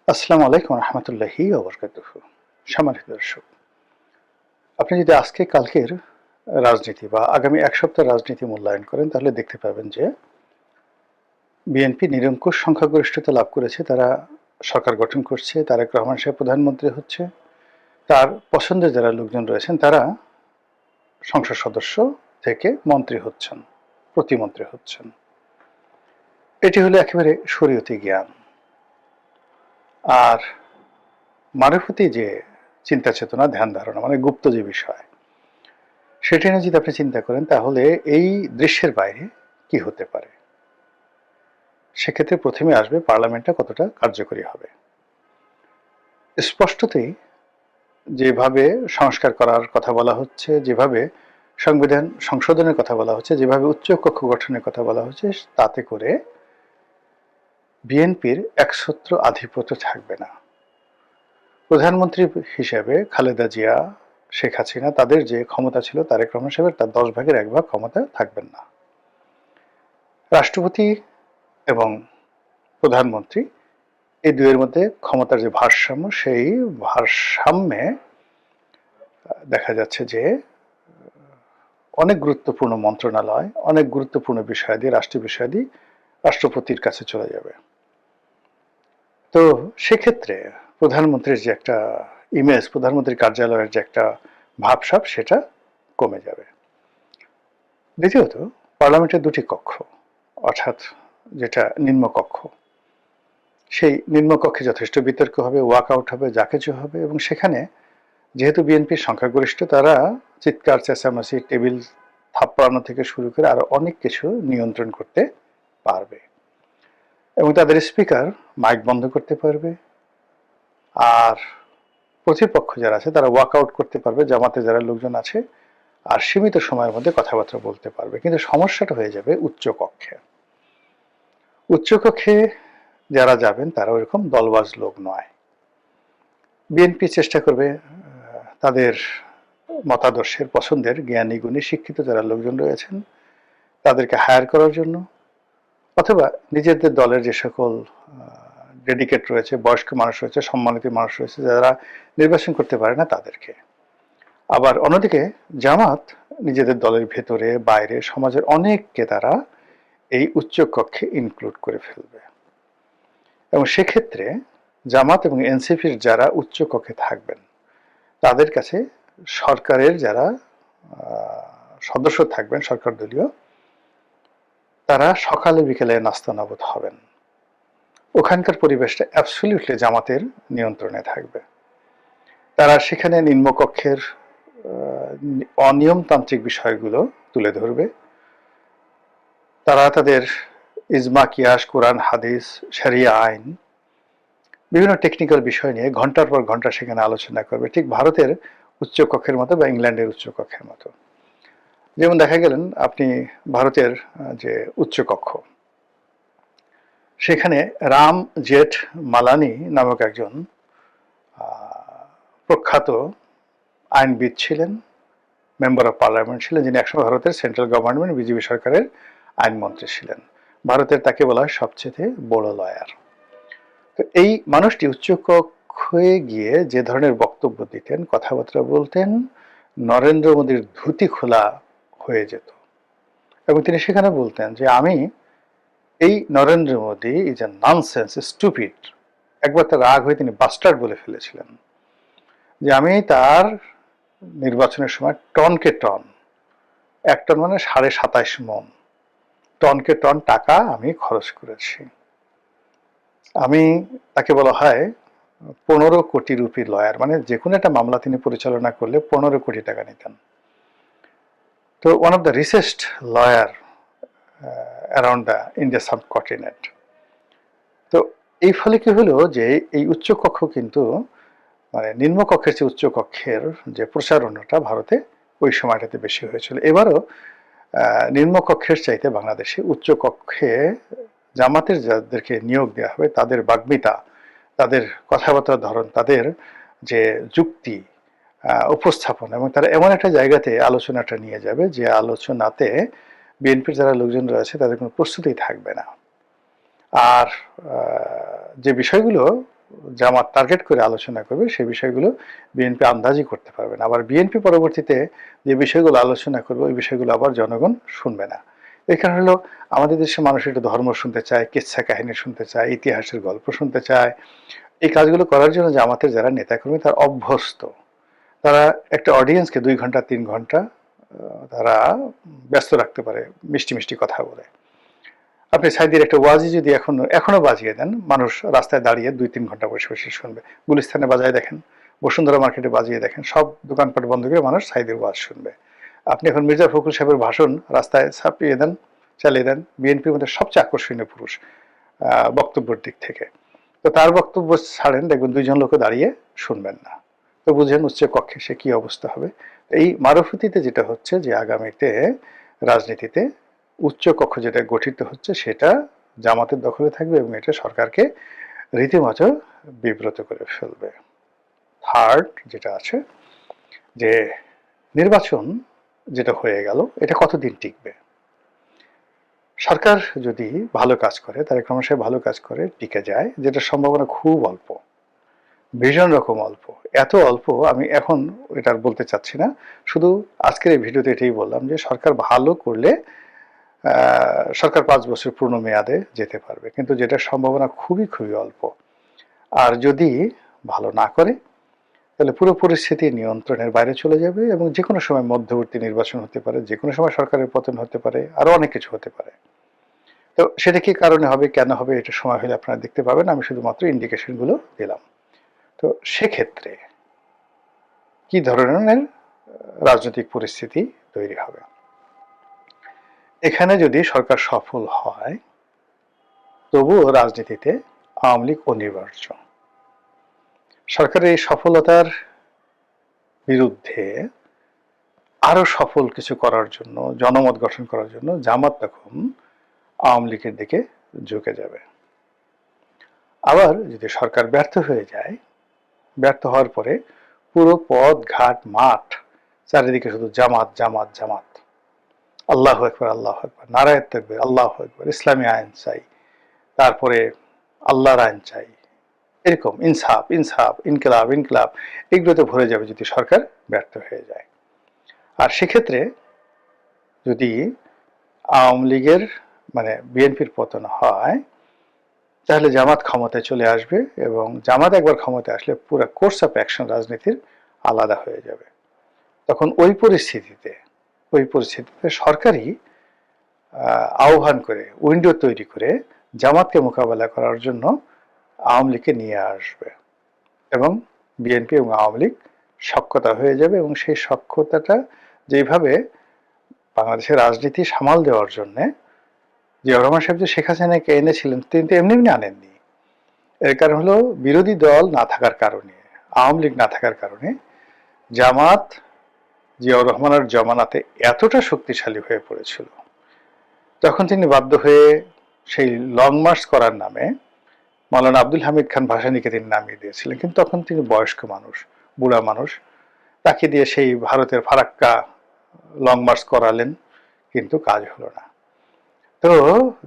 আসসালামু আলাইকুম রহমতুল্লাহি ওয়া বারাকাতুহু। সম্মানিত দর্শক, আপনি যদি আজকে কালকের রাজনীতি বা আগামী এক সপ্তাহের রাজনীতি মূল্যায়ন করেন তাহলে দেখতে পাবেন যে বিএনপি নিরঙ্কুশ সংখ্যাগরিষ্ঠতা লাভ করেছে। তারা সরকার গঠন করছে, তারেক রহমান সাহেব প্রধানমন্ত্রী হচ্ছে, তার পছন্দের যারা লোকজন রয়েছেন তারা সংসদ সদস্য থেকে মন্ত্রী হচ্ছেন, প্রতিমন্ত্রী হচ্ছেন। এটি হলো একেবারে শরীয়তি জ্ঞান। আর মারফতি যে চিন্তা চেতনা, ধ্যান ধারণা মানে গুপ্ত যে বিষয়, সেটা নিয়ে যদি আপনি চিন্তা করেন তাহলে এই দৃশ্যের বাইরে কি হতে পারে। সেক্ষেত্রে প্রথমে আসবে পার্লামেন্টটা কতটা কার্যকরী হবে। স্পষ্টতই যেভাবে সংস্কার করার কথা বলা হচ্ছে, যেভাবে সংবিধান সংশোধনের কথা বলা হচ্ছে, যেভাবে উচ্চ কক্ষ গঠনের কথা বলা হচ্ছে, তাতে করে বিএনপির একছত্র আধিপত্য থাকবে না। প্রধানমন্ত্রী হিসেবে খালেদা জিয়া, শেখ হাসিনা তাদের যে ক্ষমতা ছিল, তারেক রহমান সাহেবের তার 10 ভাগের 1 ভাগ ক্ষমতা থাকবেন না। রাষ্ট্রপতি এবং প্রধানমন্ত্রী এই দুয়ের মধ্যে ক্ষমতার যে ভারসাম্য, সেই ভারসাম্যে দেখা যাচ্ছে যে অনেক গুরুত্বপূর্ণ মন্ত্রণালয়, অনেক গুরুত্বপূর্ণ বিষয়াদি, রাষ্ট্রীয় বিষয়াদি রাষ্ট্রপতির কাছে চলে যাবে। তো সেক্ষেত্রে প্রধানমন্ত্রীর যে একটা ইমেজ, প্রধানমন্ত্রীর কার্যালয়ের যে একটা ভাবসাব, সেটা কমে যাবে। দ্বিতীয়ত, পার্লামেন্টের 2টি কক্ষ, অর্থাৎ যেটা নিম্নকক্ষ, সেই নিম্নকক্ষে যথেষ্ট বিতর্ক হবে, ওয়াকআউট হবে, যা কিছু হবে, এবং সেখানে যেহেতু বিএনপির সংখ্যাগরিষ্ঠ, তারা চিৎকার চেঁচামেচি, টেবিল থাপ্পড়ানো থেকে শুরু করে আরো অনেক কিছু নিয়ন্ত্রণ করতে পারবে, এবং তাদের স্পিকার মাইক বন্ধ করতে পারবে। আর প্রতিপক্ষ যারা আছে তারা ওয়াকআউট করতে পারবে, জামাতে যারা লোকজন আছে, আর সীমিত সময়ের মধ্যে কথাবার্তা বলতে পারবে। কিন্তু সমস্যাটা হয়ে যাবে উচ্চকক্ষে। উচ্চকক্ষে যারা যাবেন তারা ওইরকম দলবাজ লোক নয়। বিএনপি চেষ্টা করবে তাদের মতাদর্শের, পছন্দের জ্ঞানী গুণী শিক্ষিত যারা লোকজন রয়েছেন তাদেরকে হায়ার করার জন্য, অথবা নিজেদের দলের যে সকল ডেডিকেট রয়েছে, বয়স্ক মানুষ রয়েছে, সম্মানিত মানুষ রয়েছে, যারা নির্বাচন করতে পারে না তাদেরকে। আবার অন্যদিকে জামাত নিজেদের দলের ভেতরে বাইরে সমাজের অনেককে তারা এই উচ্চ কক্ষে ইনক্লুড করে ফেলবে, এবং সেক্ষেত্রে জামাত এবং এনসিপির যারা উচ্চ কক্ষে থাকবেন তাদের কাছে সরকারের যারা সদস্য থাকবেন, সরকার দলীয়, তারা সকালে বিকেলে নাস্তানাবুদ হবেন। ওখানকার পরিবেশটা অ্যাবসলিউটলি জামাতের নিয়ন্ত্রণে থাকবে। তারা সেখানে নিম্নকক্ষের অনিয়মতান্ত্রিক বিষয়গুলো তুলে ধরবে। তারা তাদের ইজমা, কিয়াস, কোরআন, হাদিস, শরিয়া আইন, বিভিন্ন টেকনিক্যাল বিষয় নিয়ে ঘন্টার পর ঘন্টা সেখানে আলোচনা করবে, ঠিক ভারতের উচ্চকক্ষের মতো বা ইংল্যান্ডের উচ্চকক্ষের মতো। যেমন দেখা গেলেন আপনি ভারতের যে উচ্চকক্ষ, সেখানে রাম জেঠ মালানি নামক একজন প্রখ্যাত আইনবিদ ছিলেন, মেম্বার অফ পার্লামেন্ট ছিলেন, যিনি একসময় ভারতের সেন্ট্রাল গভর্নমেন্ট বিজেপি সরকারের আইনমন্ত্রী ছিলেন। ভারতের তাকে বলা হয় সবচেয়ে বড় লয়ার। তো এই মানুষটি উচ্চকক্ষে গিয়ে যে ধরনের বক্তব্য দিতেন, কথাবার্তা বলতেন, নরেন্দ্র মোদীর ধুতি খোলা হয়ে যেত। এবং তিনি সেখানে বলতেন যে আমি এই Narendra Modi is a nonsense, stupid. একবার তার রাগ হয়ে তিনি বাস্টার্ড বলে ফেলেছিলেন, যে আমি তার নির্বাচনের সময় টনকে টন, 1 টন মানে 27.5 মণ, টনকে টন টাকা আমি খরচ করেছি। আমি, তাকে বলা হয় 15 কোটি রুপি লয়ার, মানে যে কোনো একটা মামলা তিনি পরিচালনা করলে 15 কোটি টাকা নিতেন। তো one of the richest lawyer around the India subcontinent. তো এই ফলে কি হলো যে এই উচ্চকক্ষ কিন্তু মানে নিম্নকক্ষের চেয়ে উচ্চকক্ষের যে প্রচারণাটা ভারতে ওই সময়টাতে বেশি হয়েছিল। এবারও নিম্নকক্ষের চাইতে বাংলাদেশে উচ্চকক্ষে জামাতের যাদেরকে নিয়োগ দেওয়া হবে তাদের বাগ্মিতা, তাদের কথাবার্তার ধরন, তাদের যে যুক্তি উপস্থাপন, এবং তারা এমন একটা জায়গাতে আলোচনাটা নিয়ে যাবে যে আলোচনাতে বিএনপির যারা লোকজন রয়েছে তাদের কোনো প্রস্তুতি থাকবে না। আর যে বিষয়গুলো জামাত টার্গেট করে আলোচনা করবে সেই বিষয়গুলো বিএনপি আন্দাজই করতে পারবে না। আবার বিএনপি পরবর্তীতে যে বিষয়গুলো আলোচনা করবে ওই বিষয়গুলো আবার জনগণ শুনবে না। এই কারণ হলো আমাদের দেশের মানুষ একটু ধর্ম শুনতে চায়, কিচ্ছা কাহিনী শুনতে চায়, ইতিহাসের গল্প শুনতে চায়। এই কাজগুলো করার জন্য জামাতের যারা নেতাকর্মী তারা অভ্যস্ত। তারা একটা অডিয়েন্সকে 2 ঘন্টা 3 ঘন্টা তারা ব্যস্ত রাখতে পারে মিষ্টি মিষ্টি কথা বলে। আপনি সাইদির একটা ওয়াজি যদি এখনো বাজিয়ে দেন, মানুষ রাস্তায় দাঁড়িয়ে 2-3 ঘন্টা বসে বসে শুনবে। গুলিস্তানে বাজায় দেখেন, বসুন্ধরা মার্কেটে বাজিয়ে দেখেন, সব দোকানপাট বন্ধ করে মানুষ সাইদির ওয়াজ শুনবে। আপনি এখন মির্জা ফখরুল সাহেবের ভাষণ রাস্তায় ছাপিয়ে দেন, চালিয়ে দেন, বিএনপির মধ্যে সবচেয়ে আকর্ষণীয় পুরুষ বক্তব্যের দিক থেকে। তো তার বক্তব্য ছাড়েন, দেখবেন 2 জন লোকও দাঁড়িয়ে শুনবেন না। তো বুঝেন উচ্চ কক্ষে সে কি অবস্থা হবে। এই মারুফতিতে যেটা হচ্ছে যে আগামীতে রাজনীতিতে উচ্চ কক্ষ যেটা গঠিত হচ্ছে সেটা জামাতের দখলে থাকবে এবং এটা সরকারকে রীতিমতো বিব্রত করে ফেলবে। থার্ড যেটা আছে যে নির্বাচন যেটা হয়ে গেল এটা কতদিন টিকবে। সরকার যদি ভালো কাজ করে, তারেক রহমান সাহেব ভালো কাজ করে, টিকে যায়, যেটা সম্ভাবনা খুব অল্প, ভীষণ রকম অল্প। এত অল্প আমি এখন এটা আর বলতে চাচ্ছি না, শুধু আজকের এই ভিডিওতে এটাই বললাম যে সরকার ভালো করলে সরকার 5 বছর পূর্ণ মেয়াদে যেতে পারবে, কিন্তু যেটার সম্ভাবনা খুবই খুবই অল্প। আর যদি ভালো না করে তাহলে পুরো পরিস্থিতি নিয়ন্ত্রণের বাইরে চলে যাবে এবং যে কোনো সময় মধ্যবর্তী নির্বাচন হতে পারে, যে কোনো সময় সরকারের পতন হতে পারে, আরো অনেক কিছু হতে পারে। তো সেটা কি কারণে হবে, কেন হবে, এটা সময় হলে আপনারা দেখতে পাবেন। আমি শুধুমাত্র ইন্ডিকেশনগুলো দিলাম। তো সেক্ষেত্রে কি ধরনের রাজনৈতিক পরিস্থিতি তৈরি হবে। এখানে যদি সরকার সফল হয় তবুও রাজনীতিতে আওয়ামী লীগ অনিবার্য। সরকারের এই সফলতার বিরুদ্ধে আরো সফল কিছু করার জন্য, জনমত গঠন করার জন্য জামাত তখন আওয়ামী লীগের দিকে ঝুঁকে যাবে। আবার যদি সরকার ব্যর্থ হয়ে যায়, ব্যর্থ হওয়ার পরে পুরো পথ ঘাট মাঠ চারিদিকে শুধু জামাত জামাত জামাত, আল্লাহু আকবার আল্লাহু আকবার, নারায়ে তাকবীর, আল্লাহু আকবার, ইসলামী আইন চাই, তারপরে আল্লাহর আইন চাই, এরকম ইনসাফ ইনসাফ, ইনকিলাব ইনকিলাব, এগুলোতে ভরে যাবে যদি সরকার ব্যর্থ হয়ে যায়। আর সেক্ষেত্রে যদি আওয়ামী লীগের মানে বিএনপির পতন হয় তাহলে জামাত ক্ষমতায় চলে আসবে এবং জামাত একবার ক্ষমতায় আসলে পুরো কোর্স অফ অ্যাকশন রাজনীতির আলাদা হয়ে যাবে। তখন ওই পরিস্থিতিতে সরকারই আহ্বান করে, উইন্ডো তৈরি করে জামাতকে মোকাবেলা করার জন্য আওয়ামী লীগকে নিয়ে আসবে এবং বিএনপি এবং আওয়ামী লীগ সখ্যতা হয়ে যাবে। এবং সেই সখ্যতাটা যেভাবে বাংলাদেশের রাজনীতি সামাল দেওয়ার জন্য জিয়াউর রহমান সাহেব যে শেখ হাসিনাকে এনেছিলেন তিনি তো এমনি এমনি আনেননি। এর কারণ হলো বিরোধী দল না থাকার কারণে, আওয়ামী লীগ না থাকার কারণে জামাত জিয়াউর রহমানের জমানাতে এতটা শক্তিশালী হয়ে পড়েছিল, তখন তিনি বাধ্য হয়ে সেই লং মার্চ করার নামে মাওলানা আব্দুল হামিদ খান ভাসানীকে তিনি নামিয়ে দিয়েছিলেন। কিন্তু তখন তিনি বয়স্ক মানুষ, বুড়া মানুষ, তাকে দিয়ে সেই ভারতের ফারাক্কা লং মার্চ করালেন, কিন্তু কাজ হলো না। তো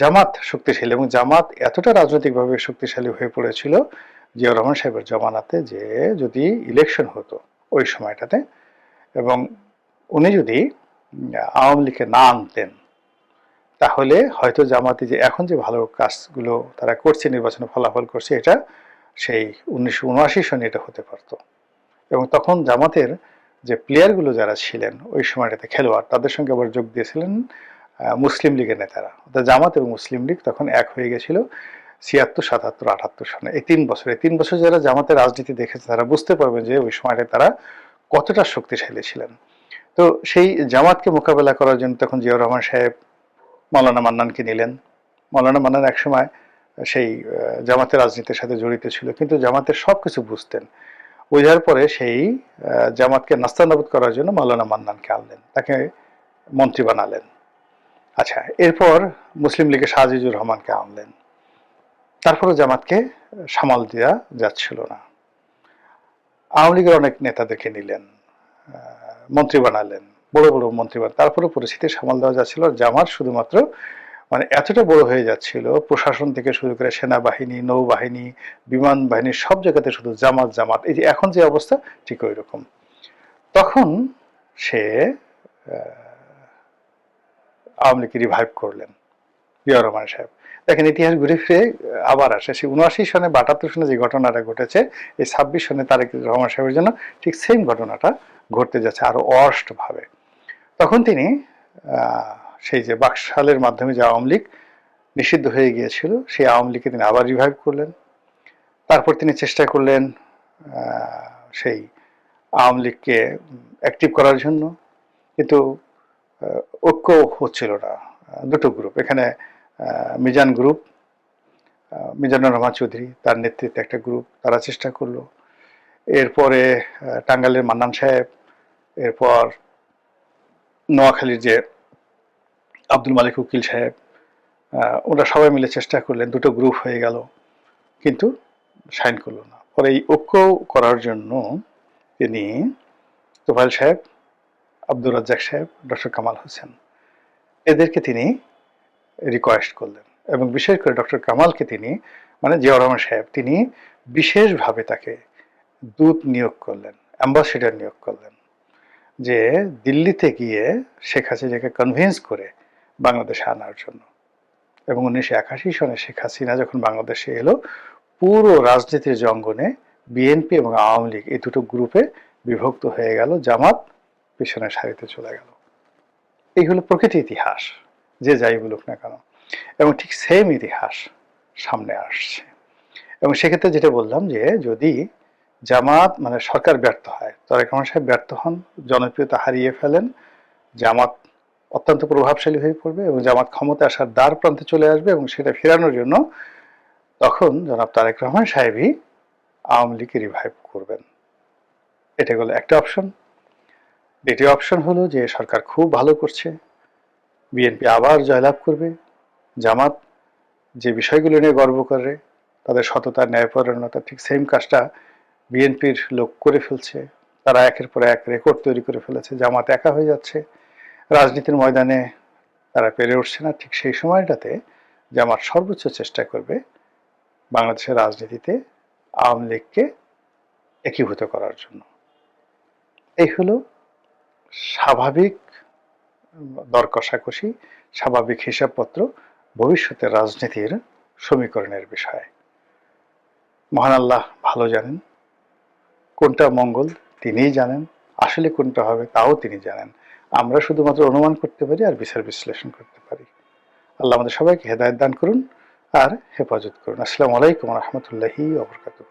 জামাত শক্তিশালী এবং জামাত এতটা রাজনৈতিকভাবে শক্তিশালী হয়ে পড়েছিল জিয়াউর রহমান সাহেবের জমানাতে যে যদি ইলেকশন হতো ওই সময়টাতে এবং উনি যদি আওয়ামী লীগকে না আনতেন তাহলে হয়তো জামাতি যে এখন যে ভালো কাজগুলো তারা করছে, নির্বাচনে ফলাফল করছে, এটা সেই 1979 সনে এটা হতে পারতো। এবং তখন জামাতের যে প্লেয়ারগুলো যারা ছিলেন ওই সময়টাতে খেলোয়াড়, তাদের সঙ্গে আবার যোগ দিয়েছিলেন মুসলিম লীগের নেতারা। অর্থাৎ জামাত এবং মুসলিম লীগ তখন এক হয়ে গেছিল 76, 77, 78 সনে। এই 3 বছর যারা জামাতের রাজনীতি দেখেছে তারা বুঝতে পারবেন যে ওই সময়টায় তারা কতটা শক্তিশালী ছিলেন। তো সেই জামাতকে মোকাবেলা করার জন্য তখন জিয়াউর রহমান সাহেব মাওলানা মান্নানকে নিলেন। মাওলানা মান্নান একসময় সেই জামাতের রাজনীতির সাথে জড়িত ছিল, কিন্তু জামাতের সবকিছু বুঝতেন। বোঝার পরে সেই জামাতকে নাস্তানাবুদ করার জন্য মাওলানা মান্নানকে আনলেন, তাকে মন্ত্রী বানালেন। আচ্ছা, এরপর মুসলিম লীগের শাহজিজুর রহমানকে আনলেন। তারপরে জামাতকে সামাল দেওয়া যাচ্ছিল না। আওয়ামী লীগের অনেক নেতাদেরকে নিলেন, মন্ত্রী বানালেন, বড় বড় মন্ত্রী বানালেন, তারপরে পরিস্থিতি সামাল দেওয়া যাচ্ছিল। জামাত শুধুমাত্র মানে এতটা বড় হয়ে যাচ্ছিল, প্রশাসন থেকে শুরু করে সেনাবাহিনী, নৌবাহিনী, বিমান বাহিনী, সব জায়গাতে শুধু জামাত জামাত। এই যে এখন যে অবস্থা ঠিক ওই রকম। তখন সে আওয়ামী লীগকে রিভাইভ করলেন জিয়াউর রহমান সাহেব। দেখেন ইতিহাস ঘুরে ফিরে আবার আসে, সে 79 সনে বা 78 সনে যে ঘটনাটা ঘটেছে, এই 26 সনে তারেক রহমান সাহেবের জন্য ঠিক সেম ঘটনাটা ঘটতে যাচ্ছে আরো অষ্ট ভাবে। তখন তিনি সেই যে বাকশালের মাধ্যমে যে আওয়ামী লীগ নিষিদ্ধ হয়ে গিয়েছিল, সেই আওয়ামী লীগকে তিনি আবার রিভাইভ করলেন। তারপর তিনি চেষ্টা করলেন সেই আওয়ামী লীগকে অ্যাক্টিভ করার জন্য, কিন্তু ঐক্য হচ্ছিল না। দুটো গ্রুপ, এখানে মিজান গ্রুপ, মিজানুর রহমান চৌধুরী তার নেতৃত্বে একটা গ্রুপ, তারা চেষ্টা করলো। এরপরে টাঙ্গাইলের মান্নান সাহেব, এরপর নোয়াখালীর যে আব্দুল মালিক উকিল সাহেব, ওরা সবাই মিলে চেষ্টা করলেন, দুটো গ্রুপ হয়ে গেল, কিন্তু সাইন করলো না। পরে এই ঐক্য করার জন্য তিনি তোফায়েল সাহেব, আব্দুর রাজ্জাক সাহেব, ডক্টর কামাল হোসেন, এদেরকে তিনি রিকোয়েস্ট করলেন, এবং বিশেষ করে ডক্টর কামালকে তিনি, মানে জিয়াউর রহমান সাহেব, তিনি বিশেষভাবে তাকে দূত নিয়োগ করলেন, অ্যাম্বাসেডর নিয়োগ করলেন, যে দিল্লিতে গিয়ে শেখ হাসিনাকে কনভিন্স করে বাংলাদেশে আনার জন্য। এবং 1981 সনে শেখ হাসিনা যখন বাংলাদেশে এলো, পুরো রাজনীতির জঙ্গনে বিএনপি এবং আওয়ামী লীগ এই দুটো গ্রুপে বিভক্ত হয়ে গেল, জামাত পিছনের সারিতে চলে গেল। এই হলো প্রকৃত ইতিহাস, যে যাই বলুক না কেন। এবং ঠিক সেম ইতিহাস সামনে আসছে। এবং সেক্ষেত্রে যেটা বললাম, যে যদি জামাত মানে সরকার ব্যর্থ হয়, তারেক রহমান সাহেব ব্যর্থ হন, জনপ্রিয়তা হারিয়ে ফেলেন, জামাত অত্যন্ত প্রভাবশালী হয়ে পড়বে এবং জামাত ক্ষমতা আসার দ্বার প্রান্তে চলে আসবে, এবং সেটা ফেরানোর জন্য তখন জনাব তারেক রহমান সাহেবই আওয়ামী লীগকে রিভাইভ করবেন। এটা হলো একটা অপশন। দ্বিতীয় অপশন হলো যে সরকার খুব ভালো করছে, বিএনপি আবার জয়লাভ করবে, জামাত যে বিষয়গুলো নিয়ে গর্ব করে, তাদের সততা, ন্যায়পরায়ণতা, ঠিক সেম কাজটা বিএনপির লোক করে ফেলছে, তারা একের পর এক রেকর্ড তৈরি করে ফেলেছে, জামাত একা হয়ে যাচ্ছে, রাজনীতির ময়দানে তারা পেরে উঠছে না। ঠিক সেই সময়টাতে জামাত সর্বোচ্চ চেষ্টা করবে বাংলাদেশের রাজনীতিতে আওয়ামী লীগকে একীভূত করার জন্য। এই হলো স্বাভাবিক দর কষাকষি, স্বাভাবিক হিসাবপত্র ভবিষ্যতের রাজনীতির সমীকরণের বিষয়। মহান আল্লাহ ভালো জানেন, কোনটা মঙ্গল তিনিই জানেন, আসলে কোনটা হবে তাও তিনি জানেন। আমরা শুধুমাত্র অনুমান করতে পারি আর বিচার বিশ্লেষণ করতে পারি। আল্লাহ আমাদের সবাইকে হেদায়েত দান করুন আর হেফাজত করুন। আসসালামু আলাইকুম ওয়া রাহমাতুল্লাহি ওয়া বারাকাতুহু।